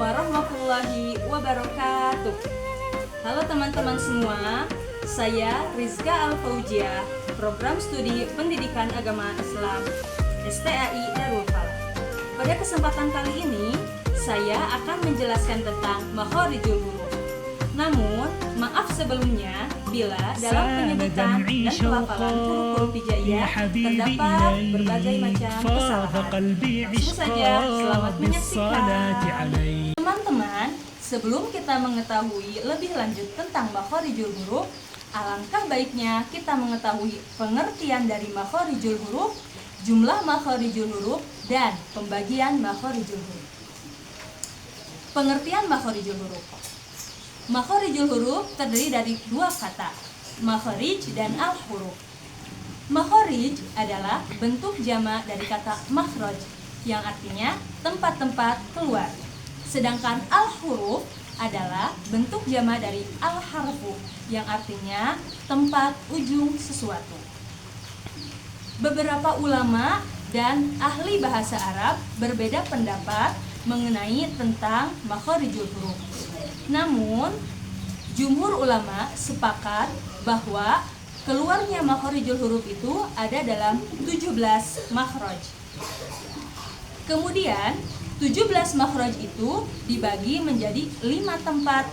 warahmatullahi wabarakatuh. Halo teman-teman semua, saya Rizka Al-Faujia, Program Studi Pendidikan Agama Islam STAI Darul Falah. Pada kesempatan kali ini, saya akan menjelaskan tentang makharijul huruf. Namun, maaf sebelumnya bila dalam penyebutan dan pelafalan huruf-huruf hijaiyah terdapat berbagai macam kesalahan. Langsung saja, selamat menyaksikan. Teman-teman, sebelum kita mengetahui lebih lanjut tentang makharijul huruf, alangkah baiknya kita mengetahui pengertian dari makharijul huruf, jumlah makharijul huruf, dan pembagian makharijul huruf. Pengertian makharijul huruf. Makharijul huruf terdiri dari dua kata, makharij dan al-huruf. Makharij adalah bentuk jamak dari kata makhraj, yang artinya tempat-tempat keluar. Sedangkan al-huruf adalah bentuk jamak dari al-harfu, yang artinya tempat ujung sesuatu. Beberapa ulama dan ahli bahasa Arab berbeda pendapat mengenai tentang makharijul huruf. Namun, jumhur ulama sepakat bahwa keluarnya makharijul huruf itu ada dalam 17 makhraj. Kemudian, 17 makhraj itu dibagi menjadi 5 tempat.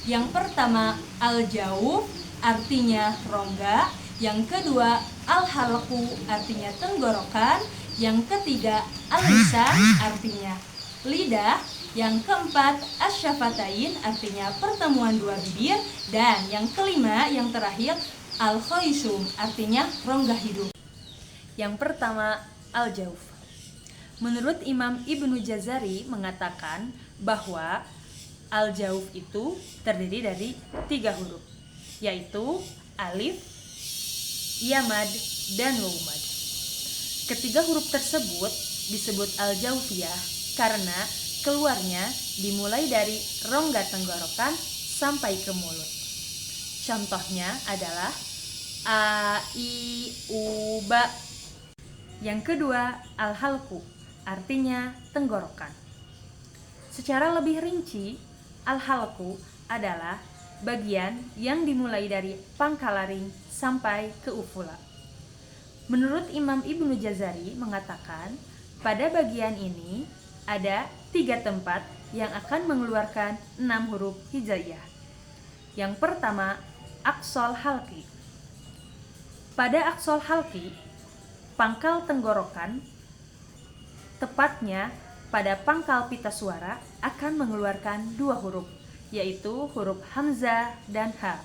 Yang pertama, al-jauf, artinya rongga. Yang kedua, al-halqu, artinya tenggorokan. Yang ketiga, al-lisan, artinya lidah. Yang keempat, asyafatain, artinya pertemuan dua bibir. Dan yang kelima, yang terakhir, al-khaysum, artinya rongga hidung. Yang pertama, al-jauf. Menurut Imam Ibnu Jazari mengatakan bahwa al-jauf itu terdiri dari 3 huruf, yaitu alif, yamad, dan waumad. Ketiga huruf tersebut disebut al-jaufiyah karena keluarnya dimulai dari rongga tenggorokan sampai ke mulut. Contohnya adalah a, i, u, ba. Yang kedua, al-halqu, artinya tenggorokan. Secara lebih rinci, al-halqu adalah bagian yang dimulai dari pangkalaring sampai ke ufula. Menurut Imam Ibnu Jazari mengatakan, pada bagian ini ada 3 tempat yang akan mengeluarkan 6 huruf hijaiyah. Yang pertama, aqsal halqi. Pada aqsal halqi, pangkal tenggorokan, tepatnya pada pangkal pita suara, akan mengeluarkan 2 huruf, yaitu huruf hamzah dan ha.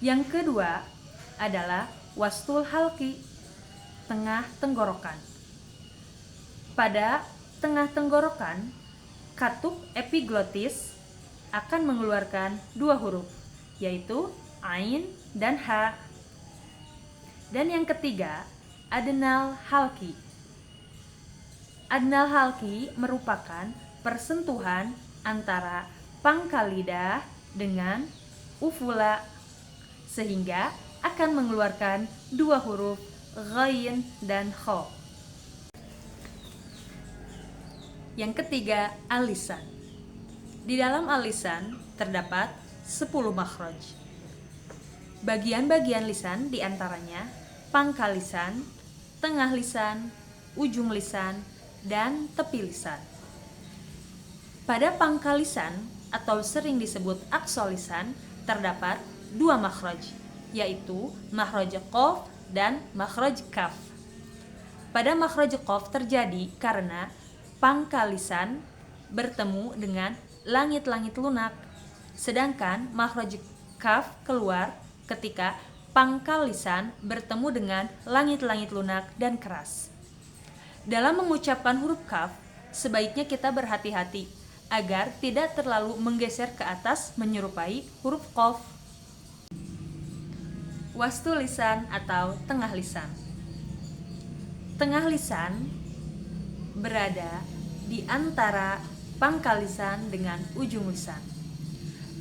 Yang kedua adalah wastul halqi, tengah tenggorokan. Pada tengah tenggorokan, katup epiglotis akan mengeluarkan 2 huruf, yaitu ain dan ha. Dan yang ketiga, adnal halqi. Adnal halqi merupakan persentuhan antara pangkal lidah dengan ufula, sehingga akan mengeluarkan 2 huruf ghain dan kha. Yang ketiga, al-lisan. Di dalam al-lisan terdapat 10 makhraj. Bagian-bagian lisan diantaranya pangkal lisan, tengah lisan, ujung lisan, dan tepi lisan. Pada pangkal lisan atau sering disebut aqsal lisan terdapat 2 makhraj, yaitu makhraj qaf dan makhraj kaf. Pada makhraj qaf terjadi karena pangkal lisan bertemu dengan langit-langit lunak, sedangkan makhraj kaf keluar ketika pangkal lisan bertemu dengan langit-langit lunak dan keras. Dalam mengucapkan huruf kaf, sebaiknya kita berhati-hati agar tidak terlalu menggeser ke atas menyerupai huruf qaf. Wastul lisan atau tengah lisan. Tengah lisan berada di antara pangkal lisan dengan ujung lisan.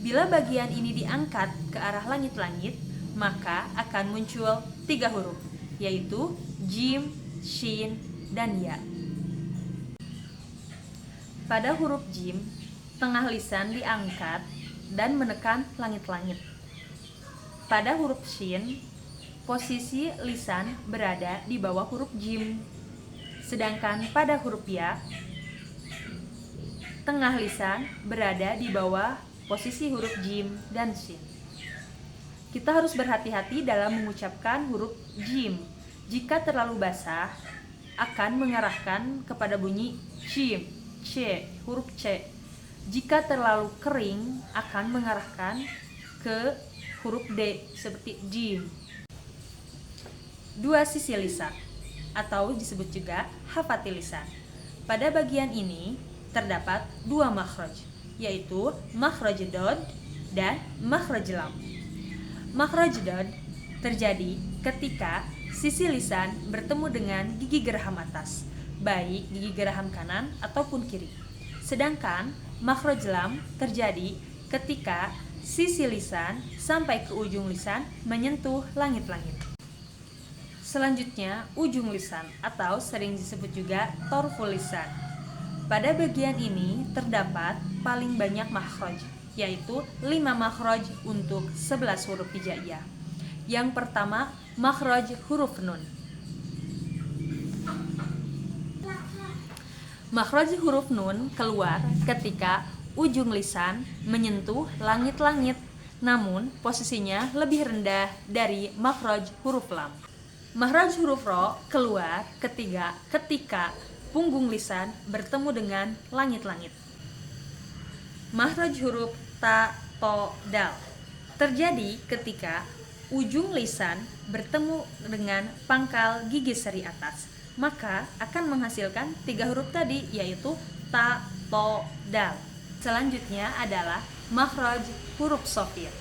Bila bagian ini diangkat ke arah langit-langit, maka akan muncul 3 huruf, yaitu jim, shin, dan ya. Pada huruf jim, tengah lisan diangkat dan menekan langit-langit. Pada huruf shin, posisi lisan berada di bawah huruf jim. Sedangkan pada huruf ya, tengah lisan berada di bawah posisi huruf jim dan shin. Kita harus berhati-hati dalam mengucapkan huruf jim. Jika terlalu basah, akan mengarahkan kepada bunyi jim, c, huruf c. Jika terlalu kering, akan mengarahkan ke huruf d, seperti jim. Dua sisi lisan, atau disebut juga hafatil lisan. Pada bagian ini terdapat dua makhraj, yaitu makhraj dod dan makhraj lam. Makhraj dod terjadi ketika sisi lisan bertemu dengan gigi geraham atas, baik gigi geraham kanan ataupun kiri. Sedangkan makhraj lam terjadi ketika sisi lisan sampai ke ujung lisan menyentuh langit-langit. Selanjutnya, ujung lisan atau sering disebut juga torful lisan. Pada bagian ini terdapat paling banyak makhraj, yaitu 5 makhraj untuk 11 huruf hijaiyah. Yang pertama, makhraj huruf nun. Makhraj huruf nun keluar ketika ujung lisan menyentuh langit-langit, namun posisinya lebih rendah dari makhraj huruf lam. Makhraj huruf ro keluar ketika punggung lisan bertemu dengan langit-langit. Makhraj huruf ta, to, dal terjadi ketika ujung lisan bertemu dengan pangkal gigi seri atas, maka akan menghasilkan 3 huruf tadi, yaitu ta, to, dal. Selanjutnya adalah makhraj huruf shafir.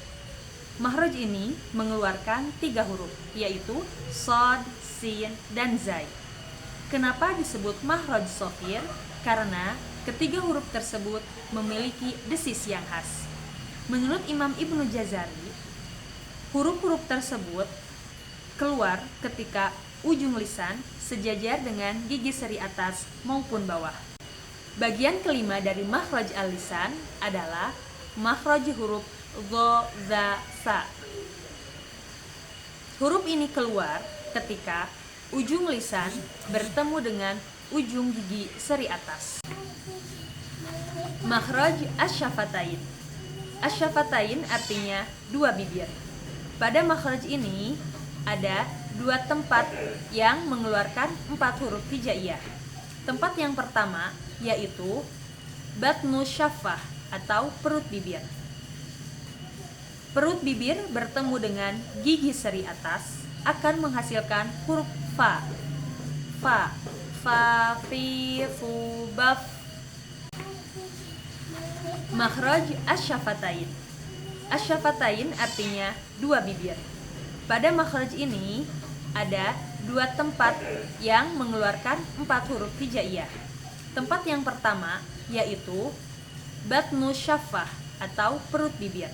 Makhraj ini mengeluarkan 3 huruf, yaitu shad, sin, dan zai. Kenapa disebut makhraj shafir? Karena ketiga huruf tersebut memiliki desis yang khas. Menurut Imam Ibnu Jazari, huruf-huruf tersebut keluar ketika ujung lisan sejajar dengan gigi seri atas maupun bawah. Bagian kelima dari makhraj al-lisan adalah makhraj huruf dho, za, sa. Huruf ini keluar ketika ujung lisan bertemu dengan ujung gigi seri atas. Makhraj asy-syafatain. Asy-syafatain artinya 2 bibir. Pada makhraj ini ada 2 tempat yang mengeluarkan 4 huruf hijaiyah. Tempat yang pertama yaitu batnu syaffah atau perut bibir. Perut bibir bertemu dengan gigi seri atas akan menghasilkan huruf fa. Fa, fa, fi, fu, baf. Makhraj asy-syafatain. Asy-syafatain artinya 2 bibir. Pada makhraj ini ada 2 tempat yang mengeluarkan 4 huruf hijaiyah. Tempat yang pertama yaitu batnu syaffah atau perut bibir.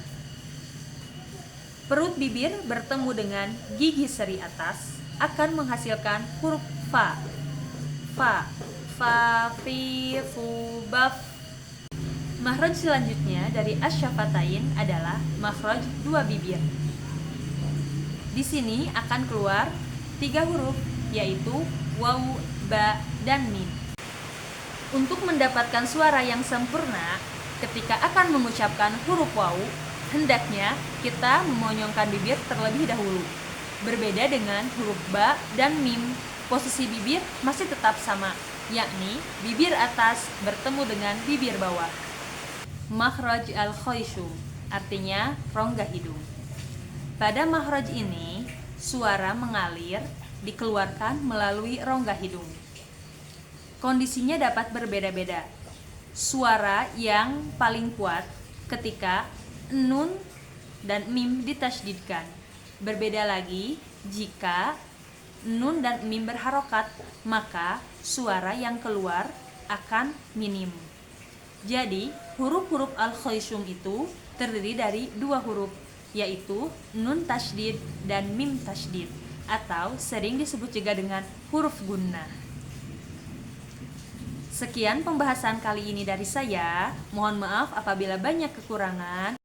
Perut bibir bertemu dengan gigi seri atas akan menghasilkan huruf fa. Fa, fa, fi, fu, baf. Makhraj selanjutnya dari asy-syafatain adalah makhraj 2 bibir. Di sini akan keluar 3 huruf, yaitu waw, ba, dan mim. Untuk mendapatkan suara yang sempurna ketika akan mengucapkan huruf waw, hendaknya kita memonyongkan bibir terlebih dahulu. Berbeda dengan huruf ba dan mim, posisi bibir masih tetap sama, yakni bibir atas bertemu dengan bibir bawah. Makhraj al-khayshum artinya rongga hidung. Pada makhraj ini, suara mengalir dikeluarkan melalui rongga hidung. Kondisinya dapat berbeda-beda. Suara yang paling kuat ketika nun dan mim ditasydidkan. Berbeda lagi jika nun dan mim berharokat, maka suara yang keluar akan minim. Jadi, huruf-huruf al-khayshum itu terdiri dari 2 huruf, yaitu nun tasydid dan mim tasydid, atau sering disebut juga dengan huruf gunnah. Sekian pembahasan kali ini dari saya. Mohon maaf apabila banyak kekurangan.